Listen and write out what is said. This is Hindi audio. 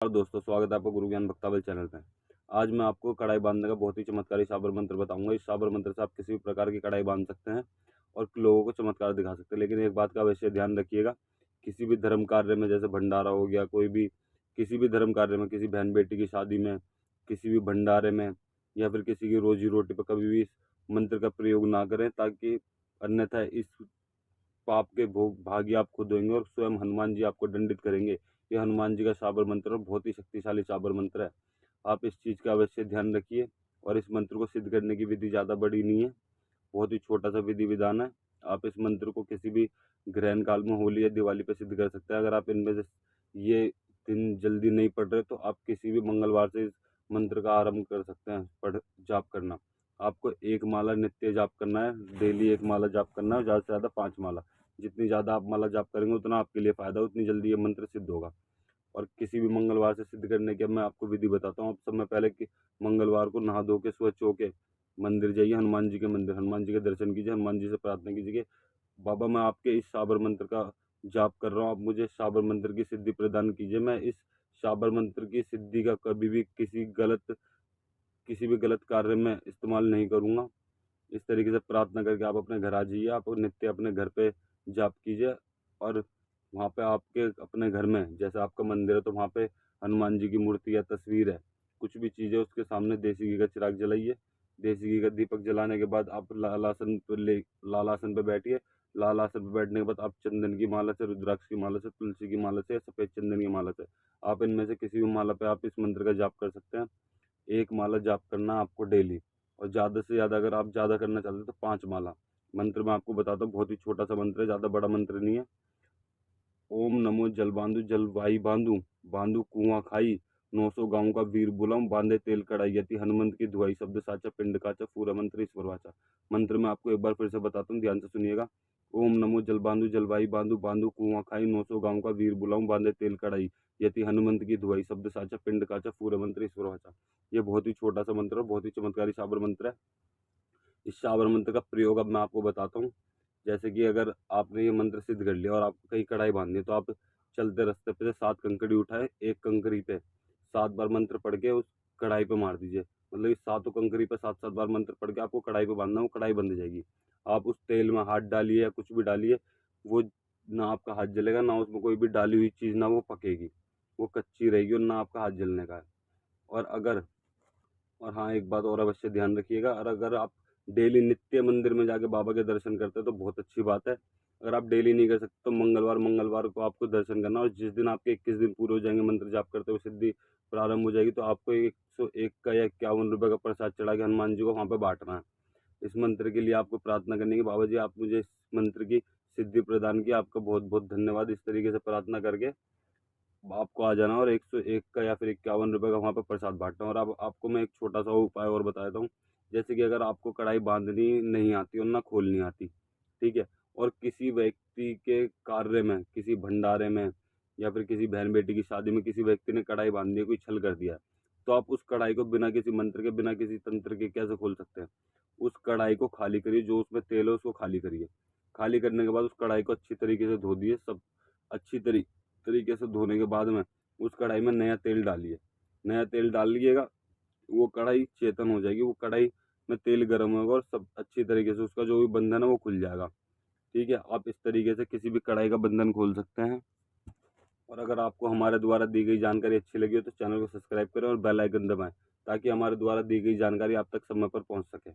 नमस्कार दोस्तों, स्वागत है आपका गुरु ज्ञान भक्तावल चैनल पे। आज मैं आपको कढ़ाई बांधने का बहुत ही चमत्कारी साबर मंत्र बताऊंगा। इस साबर मंत्र से आप किसी भी प्रकार की कढ़ाई बांध सकते हैं और लोगों को चमत्कार दिखा सकते हैं। लेकिन एक बात का अवश्य ध्यान रखिएगा, किसी भी धर्म कार्य में, जैसे भंडारा हो गया, कोई भी किसी भी धर्म कार्य में, किसी बहन बेटी की शादी में, किसी भी भंडारे में या फिर किसी की रोजी रोटी पर कभी भी इस मंत्र का प्रयोग ना करें, ताकि अन्यथा इस पाप के भोग भागी आप खुद होंगे और स्वयं हनुमान जी आपको दंडित करेंगे। ये हनुमान जी का साबर मंत्र और बहुत ही शक्तिशाली साबर मंत्र है। आप इस चीज़ का अवश्य ध्यान रखिए। और इस मंत्र को सिद्ध करने की विधि ज़्यादा बड़ी नहीं है, बहुत ही छोटा सा विधि विधान है। आप इस मंत्र को किसी भी ग्रहण काल में, होली या दिवाली पर सिद्ध कर सकते हैं। अगर आप इनमें से ये दिन जल्दी नहीं पढ़ रहे तो आप किसी भी मंगलवार से इस मंत्र का आरंभ कर सकते हैं पढ़ जाप करना। आपको एक माला नित्य जाप करना है, डेली एक माला जाप करना है, ज़्यादा से ज़्यादा 5 माला। जितनी ज़्यादा आप माला जाप करेंगे उतना आपके लिए फ़ायदा, उतनी जल्दी ये मंत्र सिद्ध होगा। और किसी भी मंगलवार से सिद्ध करने की अब मैं आपको विधि बताता हूँ। आप सब में पहले कि मंगलवार को नहा धो के स्वच्छ होके मंदिर जाइए, हनुमान जी के मंदिर, हनुमान जी के दर्शन कीजिए, हनुमान जी से प्रार्थना कीजिए, बाबा मैं आपके इस साबर मंत्र का जाप कर रहा हूँ, आप मुझे साबर मंत्र की सिद्धि प्रदान कीजिए। मैं इस साबर मंत्र की सिद्धि का कभी भी किसी भी गलत कार्य में इस्तेमाल नहीं करूँगा। इस तरीके से प्रार्थना करके आप अपने घर आ जाइए। आप नित्य अपने घर पे जाप कीजिए और वहाँ पे आपके अपने घर में, जैसे आपका मंदिर है तो वहाँ पे हनुमान जी की मूर्ति या तस्वीर है, कुछ भी चीज़ है, उसके सामने देसी घी का चिराग जलाइए। देसी घी का दीपक जलाने के बाद आप लाल आसन पे बैठिए। लाल आसन पे बैठने के बाद आप चंदन की माला से, रुद्राक्ष की माला से, तुलसी की माला से या सफ़ेद चंदन की माला से, आप इनमें से किसी भी माला पे आप इस मंत्र का जाप कर सकते हैं। एक माला जाप करना आपको डेली। और ज़्यादा से ज़्यादा अगर आप ज़्यादा करना चाहते हैं तो 5 माला। मंत्र मैं आपको बताता हूँ, बहुत ही छोटा सा मंत्र है, ज़्यादा बड़ा मंत्र नहीं है। ओम नमो जल बांधु जलवाई बांधु, बांधु कुआं खाई, 900 गाँव का वीर बुलाऊं, बांधे तेल कढ़ाई, यति हनुमंत की धुआई, शब्द साचा पिंड काचा, पूरा मंत्र ईश्वर वाचा। मंत्र मैं आपको एक बार फिर से बताता हूँ, ध्यान से सुनिएगा। ओम नमो जल बांधु जलवाई बांधु, बांधु कुआं खाई, 900 गाँव का वीर बुलाऊं, बांधे तेल कढ़ाई, यति हनुमंत की धुआई, शब्द साचा पिंड काचा, पूरा मंत्र ईश्वर वाचा। ये बहुत ही छोटा सा मंत्र है, बहुत ही चमत्कारी साबर मंत्र है। इस साबर मंत्र का प्रयोग अब मैं आपको बताता हूँ। जैसे कि अगर आपने ये मंत्र सिद्ध कर लिया और आपको कहीं कढ़ाई बांधनी है, तो आप चलते रास्ते पे से 7 कंकड़ी उठाए, एक कंकड़ी पे 7 बार मंत्र पढ़ के उस कढ़ाई पे मार दीजिए। मतलब इस सातों कंकड़ी पे 7-7 बार मंत्र पढ़ के आपको कढ़ाई पे बांधना है, वो कढ़ाई बंध जाएगी। आप उस तेल में हाथ डालिए या कुछ भी डालिए, वो ना आपका हाथ जलेगा, ना उसमें कोई भी डाली हुई चीज़, ना वो पकेगी, वो कच्ची रहेगी और ना आपका हाथ जलने का है। और अगर और हाँ, एक बात और अवश्य ध्यान रखिएगा, और अगर आप डेली नित्य मंदिर में जाके बाबा के दर्शन करते हैं तो बहुत अच्छी बात है। अगर आप डेली नहीं कर सकते तो मंगलवार को आपको दर्शन करना, और जिस दिन आपके 21 दिन पूरे हो जाएंगे मंत्र जाप करते हुए, सिद्धि प्रारंभ हो जाएगी, तो आपको 101 का या 51 रुपये का प्रसाद चढ़ा के हनुमान जी को वहाँ पे बांटना है। इस मंत्र के लिए आपको प्रार्थना करनी है कि बाबा जी आप मुझे इस मंत्र की सिद्धि प्रदान की, आपका बहुत बहुत धन्यवाद। इस तरीके से प्रार्थना करके आपको आ जाना और 101 का या फिर 51 रुपये का वहाँ पर प्रसाद बाँटना। और अब आपको मैं एक छोटा सा उपाय और बता देता हूँ। जैसे कि अगर आपको कढ़ाई बांधनी नहीं आती और ना खोलनी आती, ठीक है, और किसी व्यक्ति के कार्य में, किसी भंडारे में या फिर किसी बहन बेटी की शादी में किसी व्यक्ति ने कढ़ाई बांध दी है, कोई छल कर दिया है, तो आप उस कढ़ाई को बिना किसी मंत्र के, बिना किसी तंत्र के कैसे खोल सकते हैं? उस कढ़ाई को खाली करिए, जो उसमें तेल है उसको खाली करिए। खाली करने के बाद उस कढ़ाई को अच्छी तरीके से धो दिए, सब अच्छी तरीके से धोने के बाद में उस कढ़ाई में नया तेल डालिए। नया तेल डालिएगा, वो कढ़ाई चेतन हो जाएगी, वो कढ़ाई में तेल गर्म होगा और सब अच्छी तरीके से उसका जो भी बंधन है वो खुल जाएगा। ठीक है, आप इस तरीके से किसी भी कढ़ाई का बंधन खोल सकते हैं। और अगर आपको हमारे द्वारा दी गई जानकारी अच्छी लगी हो तो चैनल को सब्सक्राइब करें और बेल आइकन दबाएं, ताकि हमारे द्वारा दी गई जानकारी आप तक समय पर पहुंच सके।